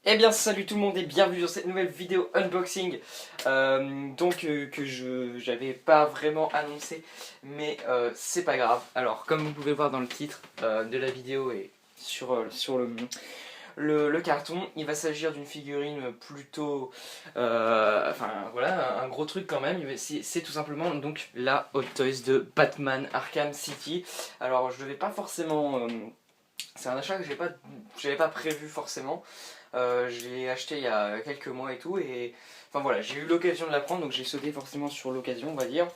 Eh bien salut tout le monde et bienvenue dans cette nouvelle vidéo unboxing que j'avais pas vraiment annoncé mais c'est pas grave. Alors comme vous pouvez voir dans le titre de la vidéo et sur le carton, il va s'agir d'une figurine plutôt enfin voilà, un gros truc quand même. C'est tout simplement donc la Hot Toys de Batman Arkham City. Alors je devais pas forcément c'est un achat que j'avais pas prévu forcément. Je l'ai acheté il y a quelques mois et tout, et enfin voilà, j'ai eu l'occasion de la prendre, donc j'ai sauté forcément sur l'occasion, on va dire.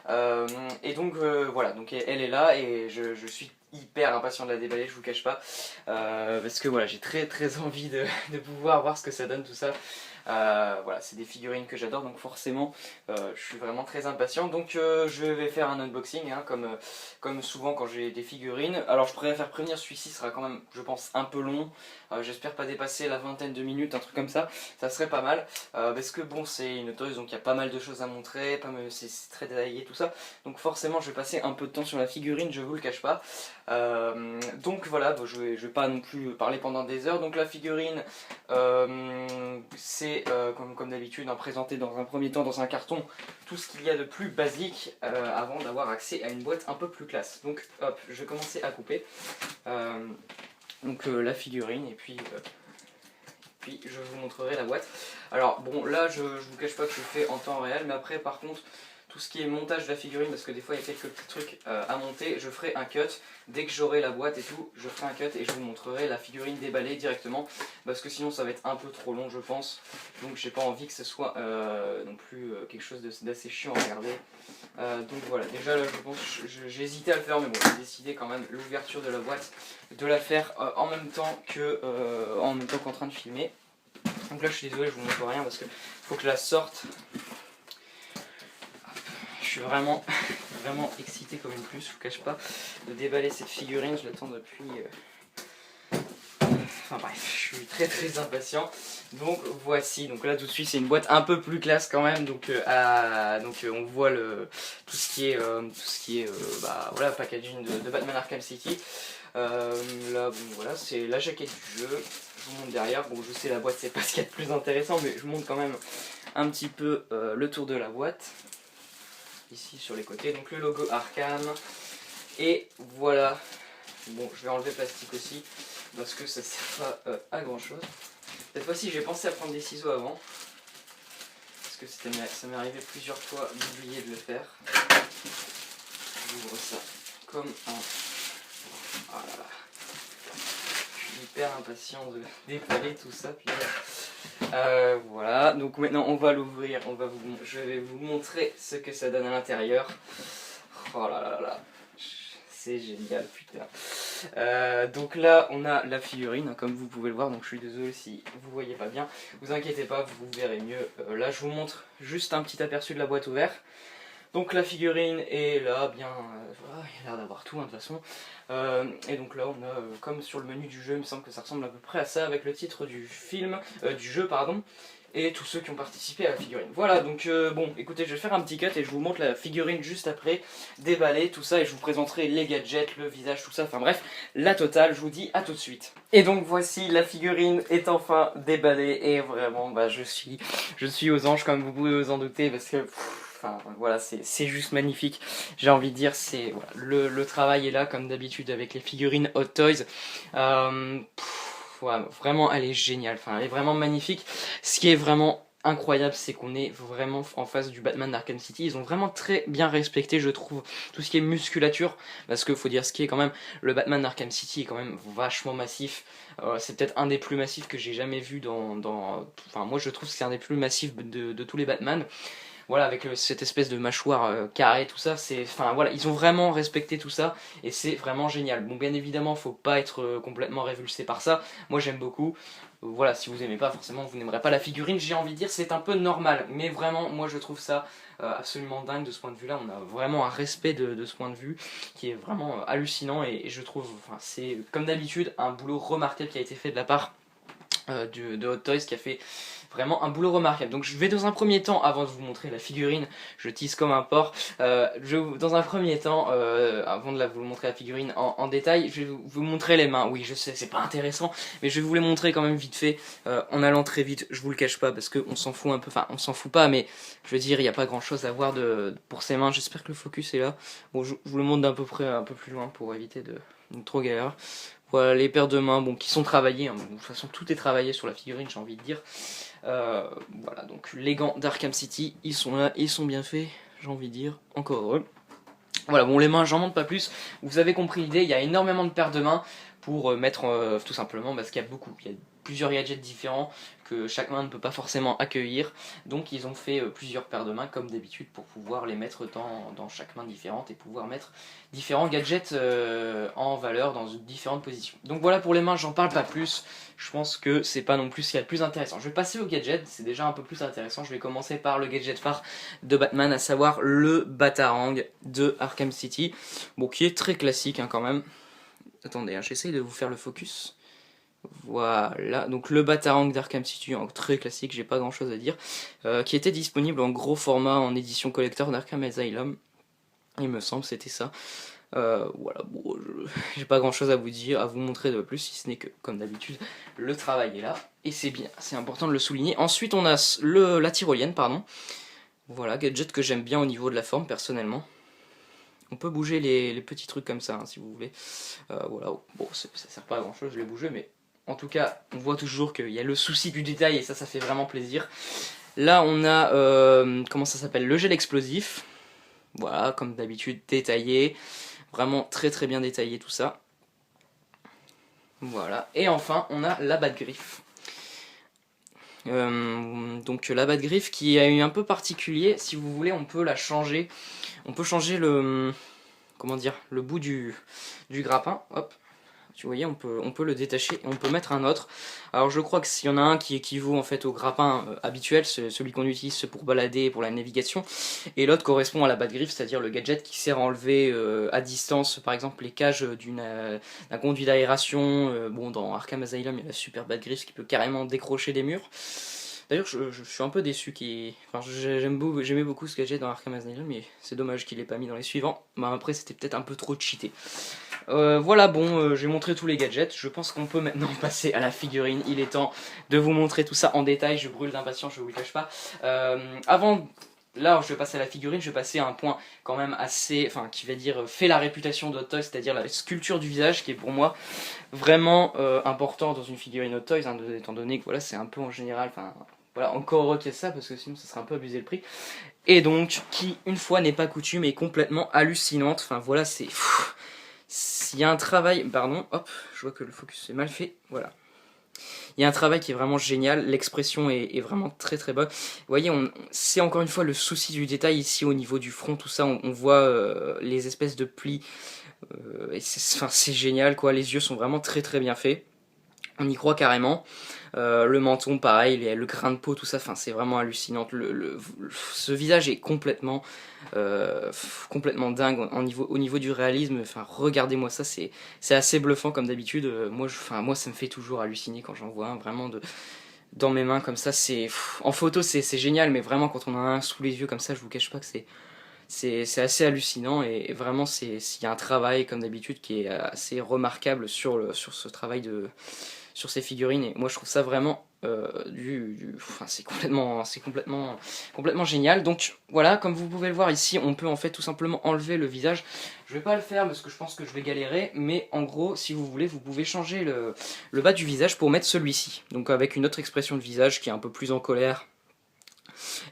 Voilà, donc elle est là et je suis hyper impatient de la déballer, je vous cache pas, parce que voilà, j'ai très envie de pouvoir voir ce que ça donne tout ça. Voilà, c'est des figurines que j'adore, donc forcément je suis vraiment très impatient. Donc je vais faire un unboxing hein, comme souvent quand j'ai des figurines. Alors je préfère prévenir, celui-ci sera quand même je pense un peu long. J'espère pas dépasser la vingtaine de minutes, un truc comme ça serait pas mal. Parce que bon, c'est une toys, donc il y a pas mal de choses à montrer, c'est très détaillé tout ça. Donc forcément je vais passer un peu de temps sur la figurine, je vous le cache pas. Donc voilà, bon, je vais pas non plus parler pendant des heures. Donc la figurine, c'est comme d'habitude présenté dans un premier temps dans un carton tout ce qu'il y a de plus basique avant d'avoir accès à une boîte un peu plus classe. Donc hop, je vais commencer à couper la figurine et puis je vous montrerai la boîte. Alors bon, là je vous cache pas que je fais en temps réel, mais après par contre tout ce qui est montage de la figurine, parce que des fois il y a quelques petits trucs à monter, je ferai un cut. Dès que j'aurai la boîte et tout, je ferai un cut et je vous montrerai la figurine déballée directement, parce que sinon ça va être un peu trop long je pense. Donc j'ai pas envie que ce soit non plus quelque chose d'assez chiant à regarder. Donc voilà, déjà là je pense, j'ai hésité à le faire, mais bon j'ai décidé quand même l'ouverture de la boîte de la faire en même temps qu'en train de filmer. Donc là je suis désolé, je vous montre rien parce que faut que je la sorte. Je suis vraiment excité comme une puce, je vous cache pas, de déballer cette figurine, je l'attends depuis... Enfin bref, je suis très impatient. Donc voici, donc là tout de suite c'est une boîte un peu plus classe quand même, on voit tout ce qui est voilà, packaging de Batman Arkham City. Là bon voilà, c'est la jaquette du jeu, je vous montre derrière. Bon je sais la boîte c'est pas ce qu'il y a de plus intéressant, mais je vous montre quand même un petit peu le tour de la boîte. Ici sur les côtés, donc le logo Arkham. Et voilà, bon je vais enlever le plastique aussi parce que ça sert pas à grand chose. Cette fois-ci j'ai pensé à prendre des ciseaux avant, parce que ça m'est arrivé plusieurs fois d'oublier de le faire. J'ouvre ça comme un... Oh là là. Je suis hyper impatient de déballer tout ça. Puis voilà, donc maintenant on va l'ouvrir, je vais vous montrer ce que ça donne à l'intérieur. Oh là là là, c'est génial, putain. Donc là on a la figurine comme vous pouvez le voir, donc je suis désolé si vous voyez pas bien, vous inquiétez pas, vous verrez mieux. Là je vous montre juste un petit aperçu de la boîte ouverte. Donc la figurine est là, bien, voilà, il a l'air d'avoir tout de toute façon. Et donc là on a, comme sur le menu du jeu, il me semble que ça ressemble à peu près à ça, avec le titre du jeu pardon, et tous ceux qui ont participé à la figurine. Voilà, donc bon, écoutez, je vais faire un petit cut et je vous montre la figurine juste après, déballée, tout ça, et je vous présenterai les gadgets, le visage, tout ça, enfin bref, la totale, je vous dis à tout de suite. Et donc voici, la figurine est enfin déballée, et vraiment, bah je suis aux anges comme vous pouvez vous en douter, parce que... Enfin voilà, c'est juste magnifique, j'ai envie de dire, voilà, le travail est là comme d'habitude avec les figurines Hot Toys. Ouais, vraiment elle est géniale, enfin elle est vraiment magnifique. Ce qui est vraiment incroyable, c'est qu'on est vraiment en face du Batman d'Arkham City. Ils ont vraiment très bien respecté, je trouve, tout ce qui est musculature, parce qu'il faut dire ce qui est quand même, le Batman d'Arkham City est quand même vachement massif. C'est peut-être un des plus massifs que j'ai jamais vu enfin moi je trouve que c'est un des plus massifs de tous les Batman. Voilà, avec cette espèce de mâchoire carrée, tout ça, enfin voilà, ils ont vraiment respecté tout ça, et c'est vraiment génial. Bon, bien évidemment, faut pas être complètement révulsé par ça, moi j'aime beaucoup. Voilà, si vous aimez pas, forcément vous n'aimerez pas la figurine, j'ai envie de dire, c'est un peu normal, mais vraiment, moi je trouve ça absolument dingue de ce point de vue-là. On a vraiment un respect de ce point de vue qui est vraiment hallucinant, et je trouve, enfin, c'est comme d'habitude un boulot remarquable qui a été fait de la part de Hot Toys, qui a fait vraiment un boulot remarquable. Donc je vais dans un premier temps, avant de vous montrer la figurine, je tease comme un porc, dans un premier temps, avant de vous montrer la figurine en détail, je vais vous montrer les mains. Oui, je sais, c'est pas intéressant, mais je vais vous les montrer quand même vite fait, en allant très vite, je vous le cache pas, parce qu'on s'en fout un peu, enfin on s'en fout pas, mais je veux dire, il n'y a pas grand chose à voir pour ces mains. J'espère que le focus est là. Bon, je vous le montre d'un peu près un peu plus loin pour éviter de trop galère. Voilà les paires de mains, bon, qui sont travaillées, hein. Bon, de toute façon tout est travaillé sur la figurine, j'ai envie de dire. Voilà, donc les gants d'Arkham City, ils sont là, ils sont bien faits, j'ai envie de dire, encore heureux. Voilà, bon les mains, j'en montre pas plus, vous avez compris l'idée, il y a énormément de paires de mains pour mettre tout simplement, parce qu'il y a il y a plusieurs gadgets différents que chaque main ne peut pas forcément accueillir, donc ils ont fait plusieurs paires de mains comme d'habitude pour pouvoir les mettre dans chaque main différente et pouvoir mettre différents gadgets en valeur dans différentes positions. Donc voilà pour les mains, j'en parle pas plus, je pense que c'est pas non plus ce qu'il y a de plus intéressant. Je vais passer au gadget, c'est déjà un peu plus intéressant, je vais commencer par le gadget phare de Batman, à savoir le Batarang de Arkham City, bon qui est très classique hein, quand même. Attendez, hein, j'essaye de vous faire le focus. Voilà, donc le Batarang d'Arkham City, très classique, j'ai pas grand chose à dire, qui était disponible en gros format en édition collector d'Arkham Asylum, il me semble c'était ça. Voilà, bon, j'ai pas grand chose à vous dire, à vous montrer de plus, si ce n'est que, comme d'habitude, le travail est là, et c'est bien, c'est important de le souligner. Ensuite on a la tyrolienne, pardon, voilà, gadget que j'aime bien au niveau de la forme personnellement. On peut bouger les petits trucs comme ça, hein, si vous voulez. Voilà, bon, ça sert pas à grand chose, je l'ai bougé, mais en tout cas, on voit toujours qu'il y a le souci du détail, et ça fait vraiment plaisir. Là, on a, comment ça s'appelle, le gel explosif. Voilà, comme d'habitude, détaillé. Vraiment très très bien détaillé tout ça. Voilà, et enfin, on a la Bat-Griffe. Donc la Bat-Griffe qui a eu un peu particulier, si vous voulez, on peut la changer. On peut changer le, comment dire, le bout du grappin, hop, tu voyez, on peut le détacher et on peut mettre un autre. Alors je crois que s'il y en a un qui équivaut en fait au grappin habituel, celui qu'on utilise pour balader et pour la navigation, et l'autre correspond à la Bat-Griffe, c'est-à-dire le gadget qui sert à enlever à distance, par exemple les cages d'un conduit d'aération. Bon, dans Arkham Asylum, il y a la super Bat-Griffe qui peut carrément décrocher des murs. D'ailleurs, je suis un peu déçu enfin, j'aimais beaucoup ce gadget dans Arkham Asylum, mais c'est dommage qu'il l'ait pas mis dans les suivants. Bah, après, c'était peut-être un peu trop cheaté. Voilà, bon, j'ai montré tous les gadgets. Je pense qu'on peut maintenant passer à la figurine. Il est temps de vous montrer tout ça en détail. Je brûle d'impatience, je vous le cache pas. Là, je vais passer à la figurine, je vais passer à un point quand même assez, enfin, qui va dire fait la réputation d'Hot Toys, c'est-à-dire la sculpture du visage, qui est pour moi vraiment important dans une figurine Hot Toys, hein, étant donné que voilà, c'est un peu en général, enfin, voilà, encore heureux qu'il y ait ça, parce que sinon ça serait un peu abusé le prix. Et donc, qui, une fois n'est pas coutume, est complètement hallucinante. Enfin voilà, s'il y a un travail, pardon, hop, je vois que le focus est mal fait, voilà. Il y a un travail qui est vraiment génial, l'expression est vraiment très très bonne. Vous voyez, c'est encore une fois le souci du détail ici au niveau du front, tout ça, on voit les espèces de plis, et c'est génial quoi, les yeux sont vraiment très très bien faits. On y croit carrément. Le menton, pareil, le grain de peau, tout ça, c'est vraiment hallucinant. Ce visage est complètement dingue au niveau du réalisme. Enfin, regardez-moi ça, c'est assez bluffant comme d'habitude. Moi, ça me fait toujours halluciner quand j'en vois un vraiment dans mes mains comme ça. En photo, c'est génial, mais vraiment quand on en a un sous les yeux comme ça, je vous cache pas que c'est assez hallucinant, et vraiment il y a un travail comme d'habitude qui est assez remarquable sur ce travail sur ces figurines, et moi je trouve ça vraiment c'est complètement génial. Donc voilà, comme vous pouvez le voir ici, on peut en fait tout simplement enlever le visage. Je vais pas le faire parce que je pense que je vais galérer, mais en gros, si vous voulez, vous pouvez changer le bas du visage pour mettre celui-ci, donc avec une autre expression de visage qui est un peu plus en colère.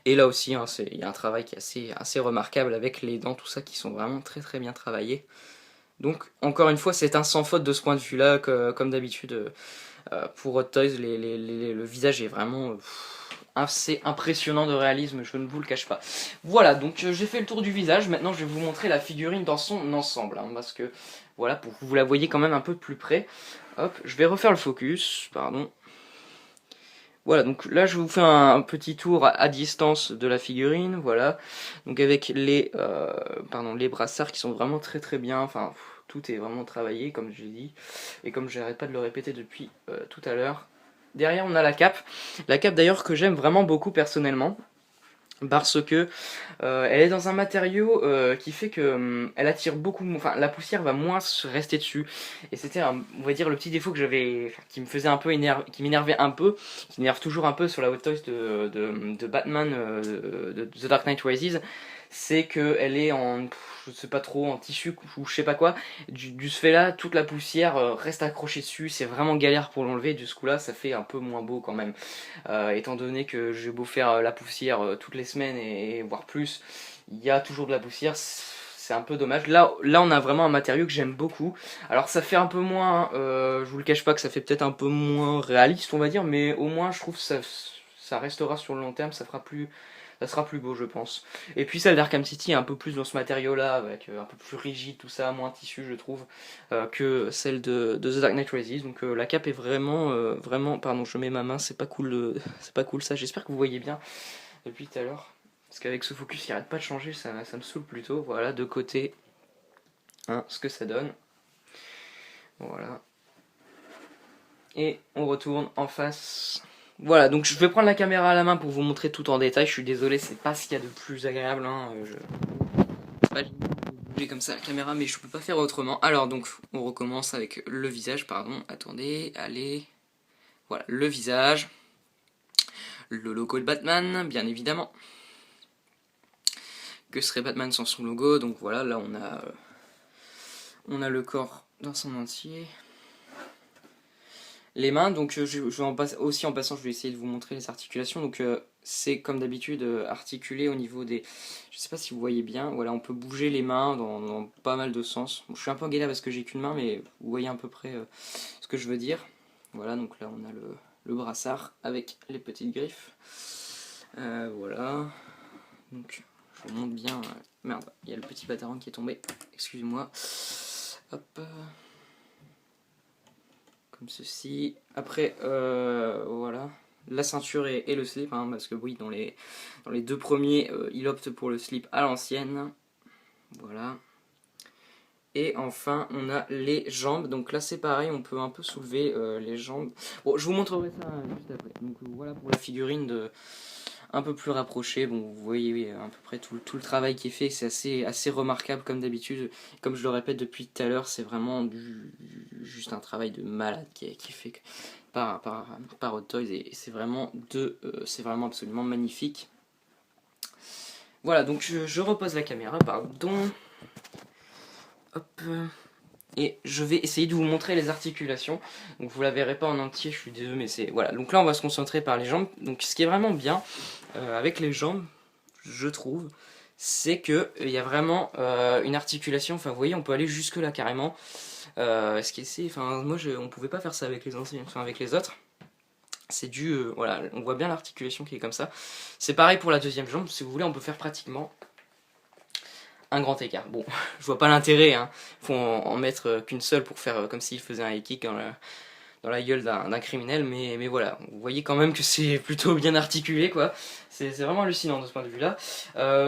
Et là aussi, hein, il y a un travail qui est assez remarquable avec les dents, tout ça, qui sont vraiment très très bien travaillés. Donc, encore une fois, c'est un sans faute de ce point de vue-là, comme d'habitude, pour Hot Toys, le visage est vraiment assez impressionnant de réalisme, je ne vous le cache pas. Voilà, donc j'ai fait le tour du visage, maintenant je vais vous montrer la figurine dans son ensemble, hein, parce que, voilà, pour que vous la voyez quand même un peu plus près. Hop, je vais refaire le focus, pardon. Voilà, donc là je vous fais un petit tour à distance de la figurine, voilà. Donc avec les brassards qui sont vraiment très très bien, enfin tout est vraiment travaillé comme je l'ai dit, et comme j'arrête pas de le répéter depuis tout à l'heure. derrière on a la cape. La cape d'ailleurs que j'aime vraiment beaucoup personnellement. Parce que elle est dans un matériau qui fait que elle attire beaucoup, enfin la poussière va moins se rester dessus. Et c'était, on va dire, le petit défaut que j'avais, enfin, qui me faisait un peu qui m'énervait un peu, qui m'énerve toujours un peu sur la Hot Toys de Batman de The Dark Knight Rises, c'est que elle est en, je sais pas trop, en tissu ou je sais pas quoi. Du ce fait là, toute la poussière reste accrochée dessus. C'est vraiment galère pour l'enlever. Du coup là, ça fait un peu moins beau quand même. Étant donné que j'ai beau faire la poussière toutes les semaines et voire plus, il y a toujours de la poussière, c'est un peu dommage. Là on a vraiment un matériau que j'aime beaucoup. Alors ça fait un peu moins, je vous le cache pas que ça fait peut-être un peu moins réaliste on va dire, mais au moins je trouve que ça restera sur le long terme, ça sera plus beau je pense. Et puis celle d'Arkham City est un peu plus dans ce matériau là, avec un peu plus rigide tout ça, moins tissu je trouve, que celle de The Dark Knight Rises. Donc la cape est vraiment, vraiment, pardon je mets ma main, c'est pas cool, c'est pas cool ça, j'espère que vous voyez bien depuis tout à l'heure. Parce qu'avec ce focus il arrête pas de changer, ça me saoule plutôt. Voilà, de côté, hein, ce que ça donne. Voilà. Et on retourne en face. Voilà, donc je vais prendre la caméra à la main pour vous montrer tout en détail. Je suis désolé, c'est pas ce qu'il y a de plus agréable. Hein. C'est pas bouger comme ça la caméra, mais je peux pas faire autrement. Alors donc, on recommence avec le visage, pardon. Attendez, allez. Voilà, le visage. Le logo de Batman, bien évidemment. Que serait Batman sans son logo? Donc voilà, là on a le corps dans son entier. Les mains, donc je vais aussi en passant, je vais essayer de vous montrer les articulations. Donc c'est comme d'habitude articulé au niveau des... Je sais pas si vous voyez bien, voilà, on peut bouger les mains dans pas mal de sens. Bon, je suis un peu en galère parce que j'ai qu'une main, mais vous voyez à peu près ce que je veux dire. Voilà, donc là on a le brassard avec les petites griffes. Voilà, donc je vous montre bien... merde, il y a le petit bataran qui est tombé, excusez-moi. Hop, comme ceci. Après, voilà, la ceinture et le slip, hein, parce que oui, dans les deux premiers, il opte pour le slip à l'ancienne. Voilà. Et enfin, on a les jambes. Donc là, c'est pareil, on peut un peu soulever les jambes. Bon, je vous montrerai ça juste après. Donc voilà pour la figurine un peu plus rapproché. Bon, vous voyez oui, à peu près tout le travail qui est fait, c'est assez remarquable comme d'habitude. Comme je le répète depuis tout à l'heure, c'est vraiment juste un travail de malade qui est fait par Hot Toys et c'est vraiment absolument magnifique. Voilà, donc je repose la caméra, pardon. Hop. Et je vais essayer de vous montrer les articulations. Donc vous la verrez pas en entier, je suis désolé, mais c'est... Voilà, donc là on va se concentrer par les jambes. Donc ce qui est vraiment bien avec les jambes, je trouve, c'est que il y a vraiment une articulation. Enfin, vous voyez, on peut aller jusque là carrément. Ce qui est, enfin, moi, on pouvait pas faire ça avec les anciens, enfin avec les autres. C'est dû, voilà, on voit bien l'articulation qui est comme ça. C'est pareil pour la deuxième jambe. Si vous voulez, on peut faire pratiquement un grand écart. Bon, je vois pas l'intérêt. Hein. Faut en mettre qu'une seule pour faire comme s'il faisait un high kick dans la gueule d'un criminel, mais voilà, vous voyez quand même que c'est plutôt bien articulé, quoi. C'est vraiment hallucinant de ce point de vue-là.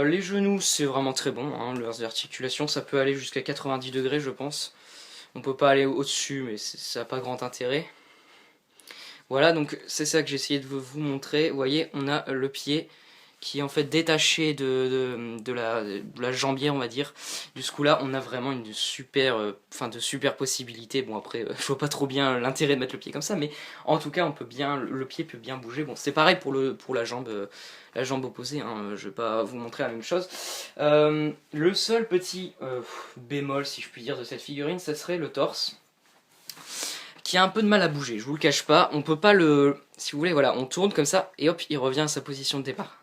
Les genoux, c'est vraiment très bon, hein, leurs articulations, ça peut aller jusqu'à 90 degrés, je pense. On peut pas aller au-dessus, mais ça n'a pas grand intérêt. Voilà, donc c'est ça que j'ai essayé de vous montrer. Vous voyez, on a le pied qui est en fait détaché de la jambière, on va dire. Du coup là, on a vraiment une super, de super possibilités. Bon après, je vois pas trop bien l'intérêt de mettre le pied comme ça, mais en tout cas, le pied peut bien bouger. Bon, c'est pareil pour la jambe opposée. Hein, je vais pas vous montrer la même chose. Le seul petit bémol, si je puis dire, de cette figurine, ça serait le torse qui a un peu de mal à bouger, je vous le cache pas, on peut pas si vous voulez, voilà, on tourne comme ça, et hop, il revient à sa position de départ.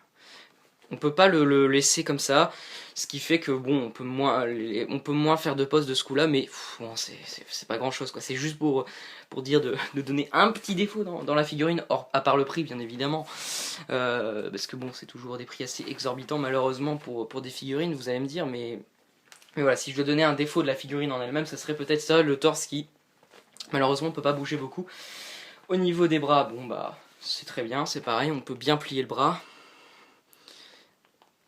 On peut pas le laisser comme ça, ce qui fait que bon, on peut moins faire de pause de ce coup-là, mais bon, c'est pas grand-chose, quoi. C'est juste pour dire de donner un petit défaut dans la figurine, à part le prix, bien évidemment, parce que bon, c'est toujours des prix assez exorbitants, malheureusement, pour des figurines, vous allez me dire, mais voilà, si je dois donner un défaut de la figurine en elle-même, ce serait peut-être ça, le torse qui malheureusement on peut pas bouger beaucoup. Au niveau des bras, bon bah c'est très bien, c'est pareil, on peut bien plier le bras.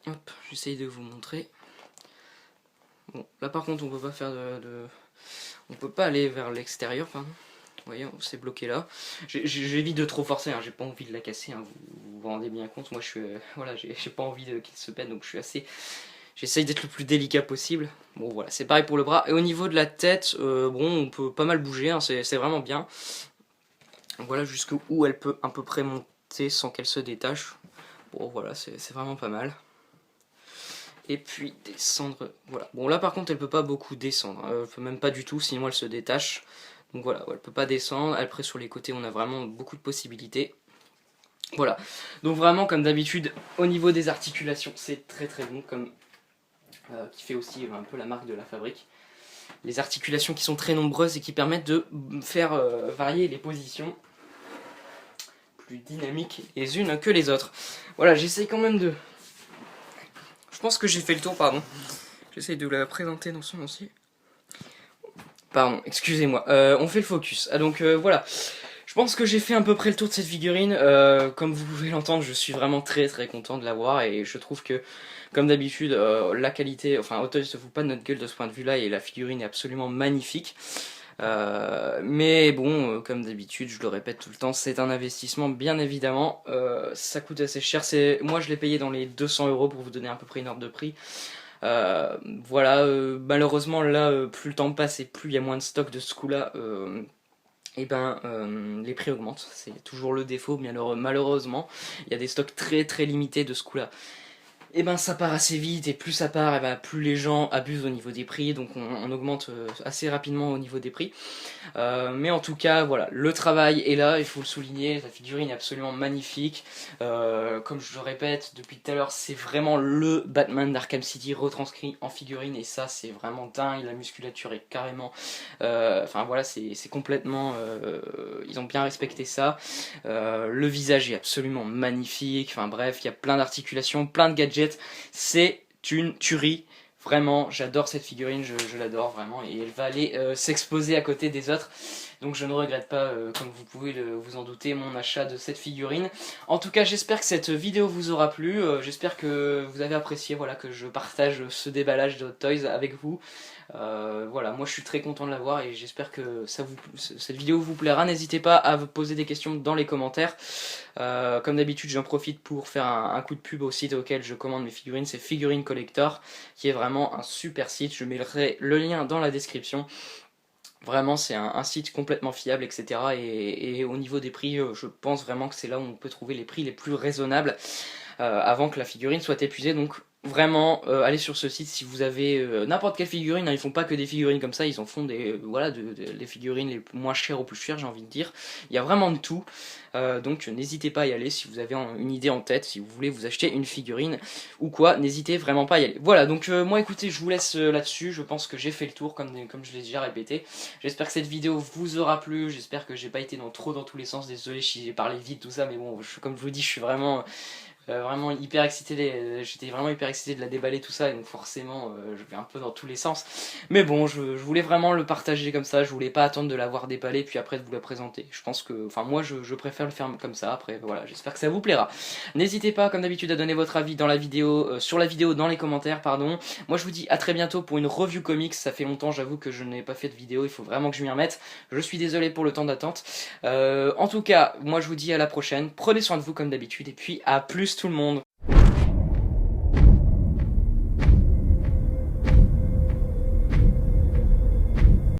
Hop, j'essaye de vous montrer. Bon, là par contre on peut pas faire on peut pas aller vers l'extérieur, pardon. Vous voyez, c'est bloqué là. J'évite de trop forcer, hein, j'ai pas envie de la casser, hein, vous vous rendez bien compte. Moi je suis, voilà, j'ai pas envie qu'il se pète, donc je suis assez... J'essaye d'être le plus délicat possible. Bon voilà, c'est pareil pour le bras. Et au niveau de la tête, bon, on peut pas mal bouger, hein, c'est vraiment bien. Voilà jusqu'où elle peut à peu près monter sans qu'elle se détache. Bon voilà, c'est vraiment pas mal. Et puis descendre, voilà. Bon là par contre elle peut pas beaucoup descendre, elle peut même pas du tout, sinon elle se détache. Donc voilà, elle peut pas descendre. Après sur les côtés on a vraiment beaucoup de possibilités. Voilà, donc vraiment comme d'habitude au niveau des articulations c'est très très bon, comme qui fait aussi un peu la marque de la fabrique. Les articulations qui sont très nombreuses et qui permettent de faire varier les positions plus dynamiques les unes que les autres. Voilà, j'essaye quand même de... Je pense que j'ai fait le tour, pardon. J'essaye de la présenter dans son entier. Pardon, excusez-moi. On fait le focus. Ah, donc voilà. Je pense que j'ai fait à peu près le tour de cette figurine. Comme vous pouvez l'entendre, je suis vraiment très très content de l'avoir. Et je trouve que, comme d'habitude, la qualité... Enfin, Hot Toys ne se fout pas de notre gueule de ce point de vue-là. Et la figurine est absolument magnifique. Mais bon, comme d'habitude, je le répète tout le temps, c'est un investissement bien évidemment, ça coûte assez cher, moi je l'ai payé dans les 200 € pour vous donner à peu près une ordre de prix. Voilà, malheureusement là, plus le temps passe et plus il y a moins de stock de ce coup-là, et ben les prix augmentent, c'est toujours le défaut, malheureusement, il y a des stocks très très limités de ce coup-là. Et ben ça part assez vite, et plus ça part, et ben plus les gens abusent au niveau des prix, donc on augmente assez rapidement au niveau des prix. Mais en tout cas, voilà, le travail est là, il faut le souligner, la figurine est absolument magnifique. Comme je le répète depuis tout à l'heure, c'est vraiment le Batman d'Arkham City retranscrit en figurine, et ça c'est vraiment dingue, la musculature est carrément... Enfin voilà, c'est complètement... ils ont bien respecté ça. Le visage est absolument magnifique, enfin bref, il y a plein d'articulations, plein de gadgets, c'est une tuerie. Vraiment, j'adore cette figurine, je l'adore vraiment, et elle va aller s'exposer à côté des autres. Donc je ne regrette pas, comme vous pouvez vous en douter, mon achat de cette figurine. En tout cas, j'espère que cette vidéo vous aura plu, j'espère que vous avez apprécié, voilà, que je partage ce déballage de Hot Toys avec vous. Voilà, moi je suis très content de l'avoir et j'espère que cette vidéo vous plaira. N'hésitez pas à vous poser des questions dans les commentaires. Comme d'habitude, j'en profite pour faire un coup de pub au site auquel je commande mes figurines, c'est Figurine Collector, qui est vraiment un super site. Je mettrai le lien dans la description. Vraiment, c'est un site complètement fiable, etc. Et au niveau des prix, je pense vraiment que c'est là où on peut trouver les prix les plus raisonnables avant que la figurine soit épuisée. Donc vraiment, allez sur ce site si vous avez n'importe quelle figurine, hein, ils font pas que des figurines comme ça, ils en font des, voilà, des figurines les moins chères aux plus chères, j'ai envie de dire. Il y a vraiment de tout, donc n'hésitez pas à y aller si vous avez une idée en tête, si vous voulez vous acheter une figurine ou quoi, n'hésitez vraiment pas à y aller. Voilà, donc moi écoutez, je vous laisse là-dessus, je pense que j'ai fait le tour comme je l'ai déjà répété. J'espère que cette vidéo vous aura plu, j'espère que j'ai pas été trop dans tous les sens, désolé si j'ai parlé vite, tout ça, mais bon, comme je vous dis, je suis vraiment hyper excité, j'étais vraiment hyper excité de la déballer tout ça, et donc forcément je vais un peu dans tous les sens. Mais bon, je voulais vraiment le partager comme ça, je voulais pas attendre de l'avoir déballé puis après de vous la présenter. Je pense que, enfin moi je préfère le faire comme ça, après voilà, j'espère que ça vous plaira. N'hésitez pas comme d'habitude à donner votre avis dans la vidéo, sur la vidéo dans les commentaires, pardon. Moi je vous dis à très bientôt pour une review comics, ça fait longtemps j'avoue que je n'ai pas fait de vidéo, il faut vraiment que je m'y remette. Je suis désolé pour le temps d'attente. En tout cas, moi je vous dis à la prochaine, prenez soin de vous comme d'habitude et puis à plus tout le monde.